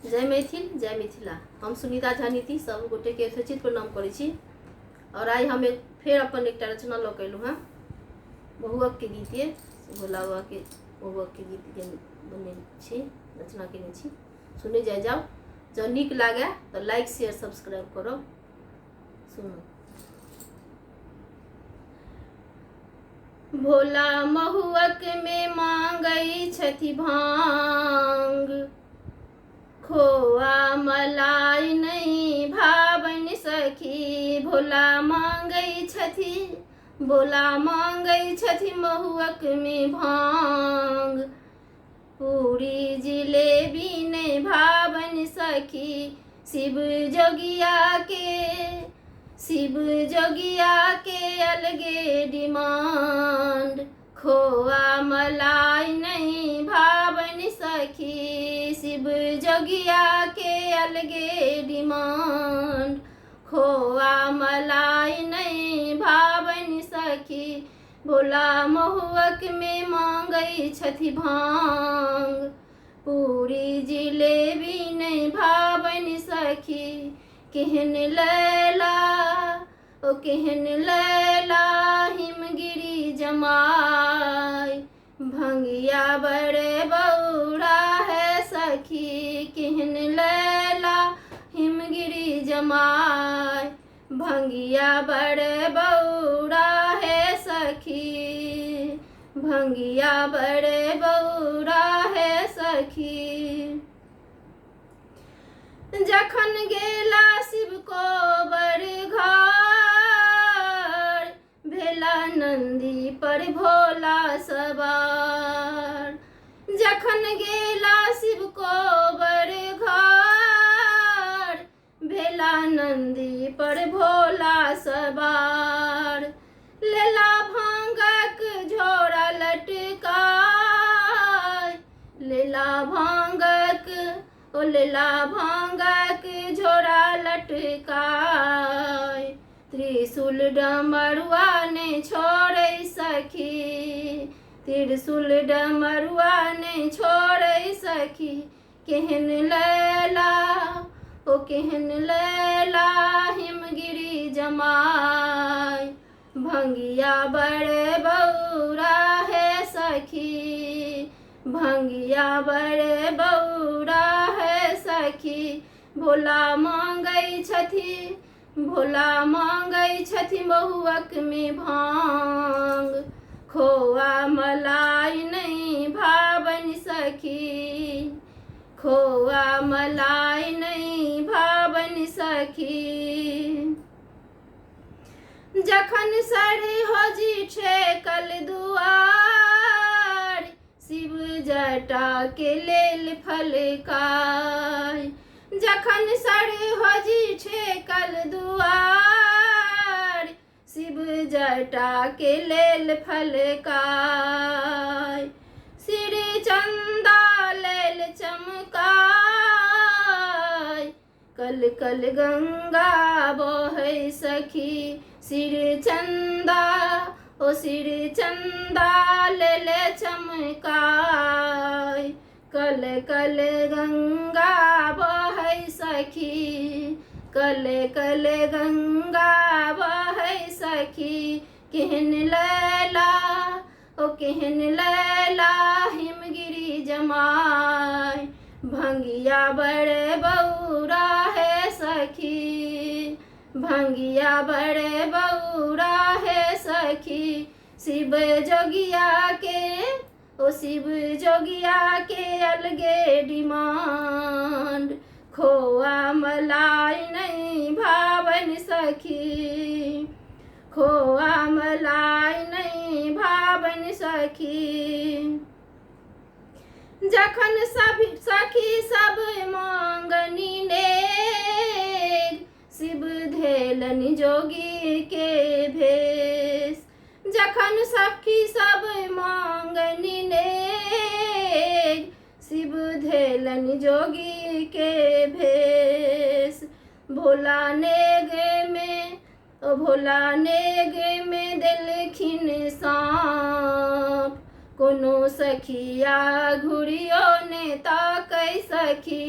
जय मैथिल जय मिथिला। हम सुनीता झा नीति सब गोटे के यथोचित प्रणाम करै छी। और आई हम फिर अपन एक रचना लऽ के अयलहुँ हँ। बहुअक के गीत ये भोला बाबा के बहुअक के गीत के बने छी, रचना केने छी। सुने जाय जाओ, जँ नीक लागे तो लाइक शेयर सब्सक्राइब करो। सुनो। भोला महुअक में मांगई छथि भांग, खोआ मलाई नहीं भावन सखी। भोला मांगई छथि, भोला मांगई छथि महुअक में भांग, पूरी जिलेबी नहीं भावन सखी। शिव जोगिया के अलगे डिमांड, खोआ मलाई नहीं भावन सखी। शिव जोगिया के अलगे डिमांड, खोआ मलाई नहीं भावन सखी। भोला महुअक में मांगई छथि भांग, पूरी जिलेबी नहीं भावन सखी। केहन लैला ओ केहन लैला हिमगिरी जमाई, भंगिया बड़े बौरा है सखी। केहन लैला हिमगिरी जमाई, भंगिया बड़े बौरा है सखी। भंगिया बड़े बौरा है सखी। जखन गेला शिव को बरघर, भेला नंदी पर भोला सवार। जखन गेला शिव को बरघर, भेला नंदी पर भोला सवार। लेला भांगक झोरा लटकाय, लेला भांगक ओ लेला भांगक झोरा लटकाय। त्रिशूल डमरुआ ने छोड़ै सखी, त्रिशूल डमरुआ ने छोड़ै सखी। केहन लैला ओ केहन लैला हिमगिरी जमाई, भंगिया बड़े बौरा है सखी। भंगिया बड़े बौरा है सखी। भोला मांगई छथि, भोला मांगई छथि महुअक में भांग, खोआ मलाई नहीं भावन सखी। खोआ मलाई नहीं भावन सखी। जखन सर होजी ठेकल दुआर, शिव जटा के लेल फलकाय। जखन सर होजी ठेकल दुआर, शिव जटा के लेल फलकाय। सिर चंदा लेल चमकाय, कल कल गंगा बहै सखी। सिर चंदा ओ सिर चंदा लेले चमकाय, कल कल गंगा बहै सखी। कल कल गंगा बहै सखी। केहन लैला ओ केहन लैला हिमगिरी जमाई, भंगिया बड़े बौरा है सखी। भंगिया बड़े बौरा है सखी। शिव जोगिया के ओ शिव जोगिया के अलगे डिमांड, खोआ मलाई नहीं भावन सखी। खोआ मलाई नहीं भावन सखी। जखन सब सखी सब मांगनी नेग, शिव धेलन जोगी के भेष। जखन सखी सब मांगनी नेग, शिव धेलन जोगी के भेष। भोला नेग में ओ भोला नेग में देलखिन सांप, कोनो सखिया घुड़ियो ने ताकै सखी,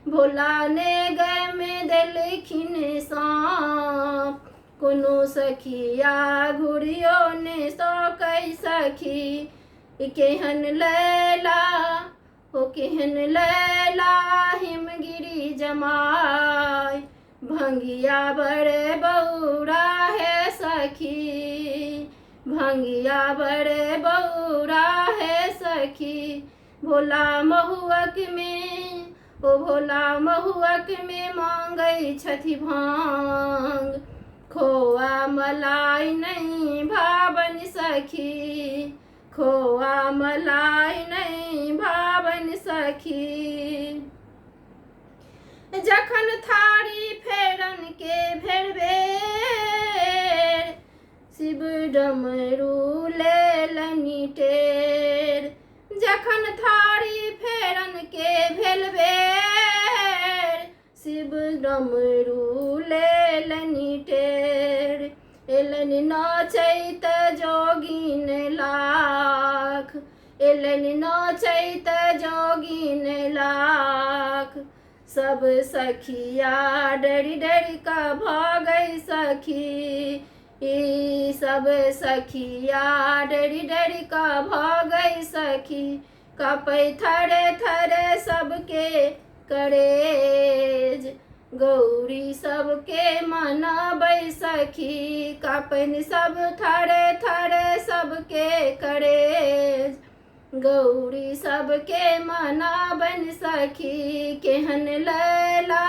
भोला ने गए में देलखिन सांप। कोनो सखिया घुड़ियो ने ताकै सखी, केहन लैला हो केहन लैला हिमगिरी जमाय, भंगिया बड़े बौरा है सखी, भंगिया बड़े बौरा है सखी। भोला महुअक में ओ भोला महुअक में मांगै छथि भांग, खोआ मलाई नहीं भावन सखी, खोआ मलाई नहीं भावन सखी। जखन थारी फेरन के भेरबेर, शिव डमरू लेलनि टेर। जखन थारी फेरन के भेल बेर, शिव डमरू लेलनि टेर। एलनि नाचैत जोगिन लाख, एलनि नाचैत जोगिन लाख। सब सखिया डरि डरि का भागै सखी, ई सब सखिया डरि डरि का भागै सखी। कापै थरे थरे सबके करेज, गौरी सबके मनाबै सखी। कापैन सब थरे थरे सबके करेज, गौरी सबके मनाबन सखी। केहन लैला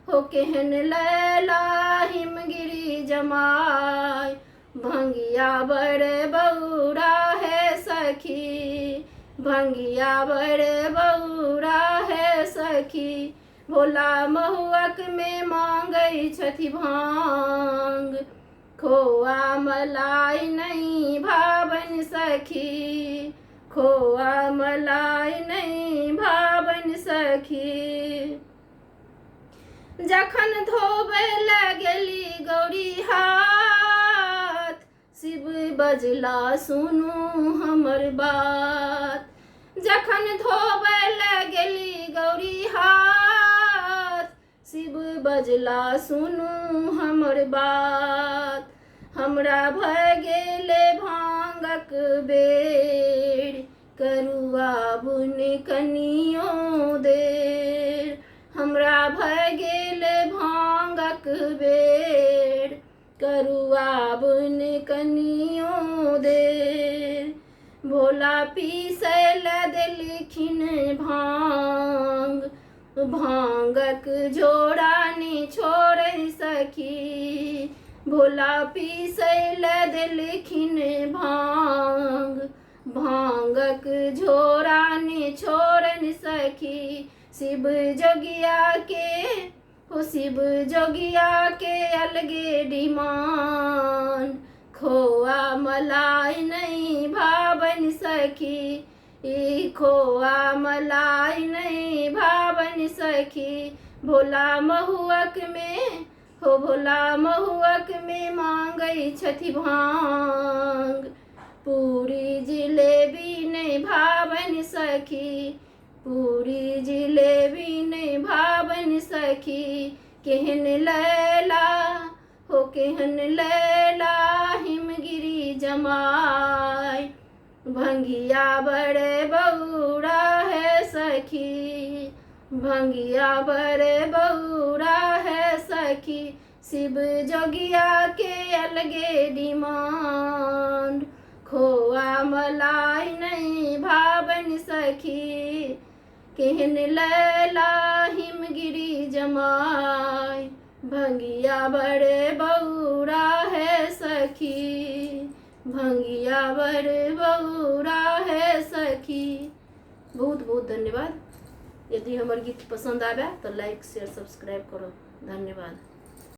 हो केहन लैला हिमगिरी जमाय, भंगिया बड़े बौरा है सखी, भंगिया बड़े बौरा है सखी। भोला महुअक में मांगै छथि भांग, खोआ मलाई नहीं भावन सखी, खोआ मलाई नहीं भावन सखी। जखन धोबै लगली गौरी हाथ, शिव बजला सुनू हमर बात। जखन धोबै लगली गौरी हाथ, शिव बजला सुनू हमर बात। हमरा भऽ गेलै भांगक बेर, करुआ बुन कनियो देर। हमरा भऽ गेलै भांगक बेर, करुआ बुन कनियो देर। भोला पीसै ले देलखिन भांग, भांगक झोरा ने छोड़ै सखी। भोला पीसै ले देलखिन भांग, भांगक झोरा ने छोड़न सखी। शिव जोगिया के हो शिव जोगिया के अलगे डिमांड, खोआ मलाई नहीं भावन सखी, ई खोआ मलाई नहीं भावन सखी। भोला महुअक में हो भोला महुअक में मांगै छथि भांग, पूरी जिलेबी नहीं भावन सखी, पूरी जिलेबी नहीं भावन सखी। केहन लैला हो केहन लैला हिमगिरी जमाय, भंगिया बड़े बौरा है सखी, भंगिया बड़े बौरा है सखी। शिव जोगिया के अलगे डिमांड, खोआ मलाई नहीं भावन सखी। केहन लैला हिमगिरी जमाय, भंगिया बड़े बौरा है सखी, भंगिया बड़े बौरा है सखी। बहुत बहुत धन्यवाद। यदि हमार गीत पसंद आवे तो लाइक शेयर सब्सक्राइब करो। धन्यवाद।